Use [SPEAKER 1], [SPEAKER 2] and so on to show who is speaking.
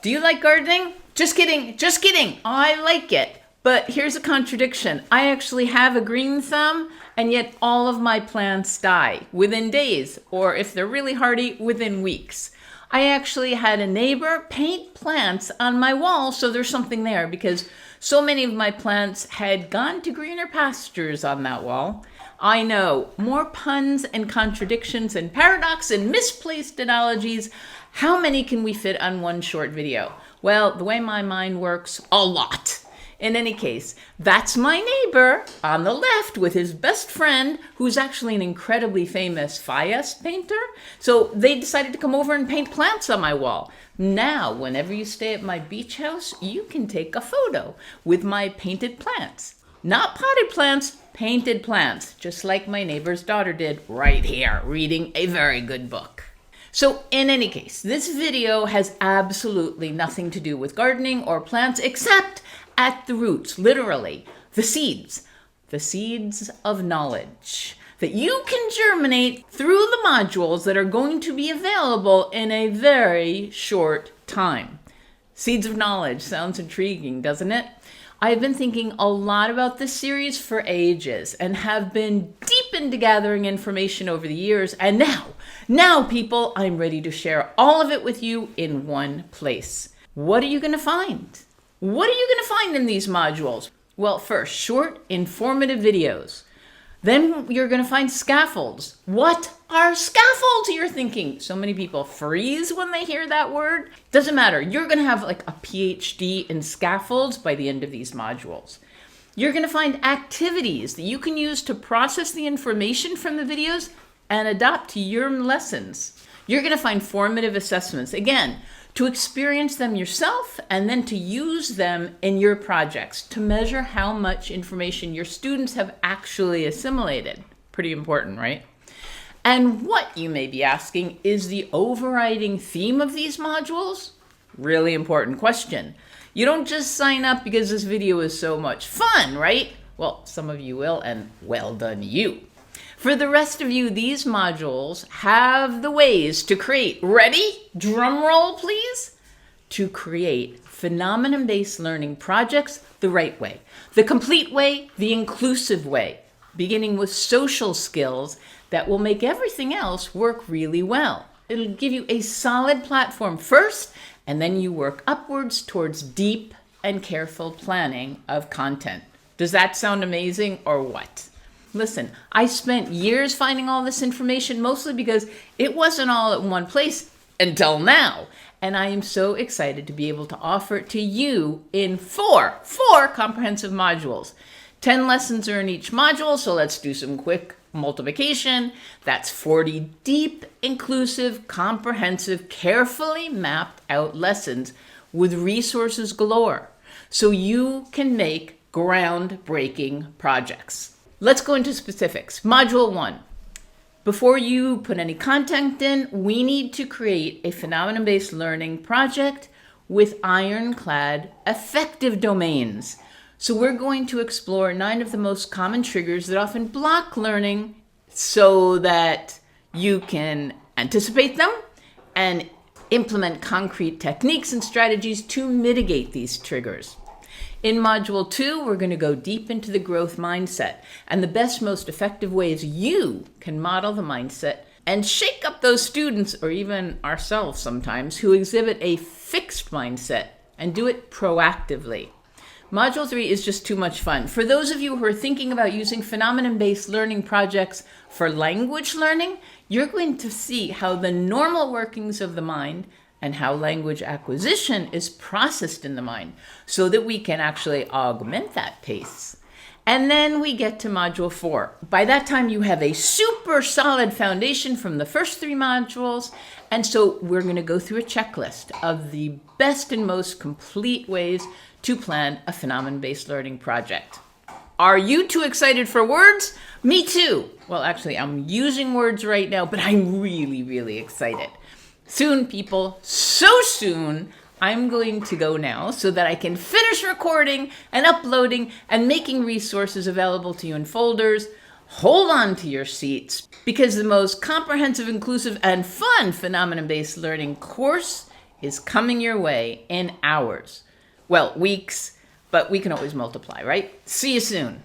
[SPEAKER 1] Do you like gardening? Just kidding, just kidding. I like it. But here's a contradiction. I actually have a green thumb, and yet all of my plants die within days, or if they're really hardy, within weeks. I actually had a neighbor paint plants on my wall, so there's something there, because so many of my plants had gone to greener pastures on that wall. I know, more puns and contradictions and paradox and misplaced analogies. How many can we fit on one short video? Well, the way my mind works, a lot. In any case, that's my neighbor on the left with his best friend, who's actually an incredibly famous fayence painter. So they decided to come over and paint plants on my wall. Now, whenever you stay at my beach house, you can take a photo with my painted plants. Not potted plants, painted plants, just like my neighbor's daughter did right here, reading a very good book. So in any case, this video has absolutely nothing to do with gardening or plants, except at the roots, literally, the seeds of knowledge that you can germinate through the modules that are going to be available in a very short time. Seeds of knowledge sounds intriguing, doesn't it? I've been thinking a lot about this series for ages and have been deep into gathering information over the years. And now people, I'm ready to share all of it with you in one place. What are you going to find? What are you going to find in these modules? Well, first, short, informative videos. Then you're going to find scaffolds. What are scaffolds, you're thinking? So many people freeze when they hear that word. Doesn't matter. You're going to have like a PhD in scaffolds by the end of these modules. You're going to find activities that you can use to process the information from the videos and adapt to your lessons. You're going to find formative assessments. Again, to experience them yourself and then to use them in your projects to measure how much information your students have actually assimilated. Pretty important, right? And what, you may be asking, is the overriding theme of these modules? Really important question. You don't just sign up because this video is so much fun, right? Well, some of you will, and well done you. For the rest of you, these modules have the ways to create, ready? Drum roll, please. To create phenomenon-based learning projects the right way, the complete way, the inclusive way, beginning with social skills that will make everything else work really well. It'll give you a solid platform first, and then you work upwards towards deep and careful planning of content. Does that sound amazing or what? Listen, I spent years finding all this information, mostly because it wasn't all at one place until now. And I am so excited to be able to offer it to you in four comprehensive modules. 10 lessons are in each module, so let's do some quick multiplication. That's 40 deep, inclusive, comprehensive, carefully mapped out lessons with resources galore, so you can make groundbreaking projects. Let's go into specifics. Module 1. Before you put any content in, we need to create a phenomenon-based learning project with ironclad effective domains. So we're going to explore 9 of the most common triggers that often block learning so that you can anticipate them and implement concrete techniques and strategies to mitigate these triggers. In Module 2, we're going to go deep into the growth mindset and the best, most effective ways you can model the mindset and shake up those students, or even ourselves sometimes, who exhibit a fixed mindset, and do it proactively. Module 3 is just too much fun. For those of you who are thinking about using phenomenon-based learning projects for language learning, you're going to see how the normal workings of the mind and how language acquisition is processed in the mind so that we can actually augment that pace. And then we get to Module 4. By that time, you have a super solid foundation from the first 3 modules. And so we're going to go through a checklist of the best and most complete ways to plan a phenomenon-based learning project. Are you too excited for words? Me too. Well, actually, I'm using words right now, but I'm really, really excited. Soon, people, so soon, I'm going to go now so that I can finish recording and uploading and making resources available to you in folders. Hold on to your seats, because the most comprehensive, inclusive, and fun phenomenon-based learning course is coming your way in hours. Well, weeks, but we can always multiply, right? See you soon.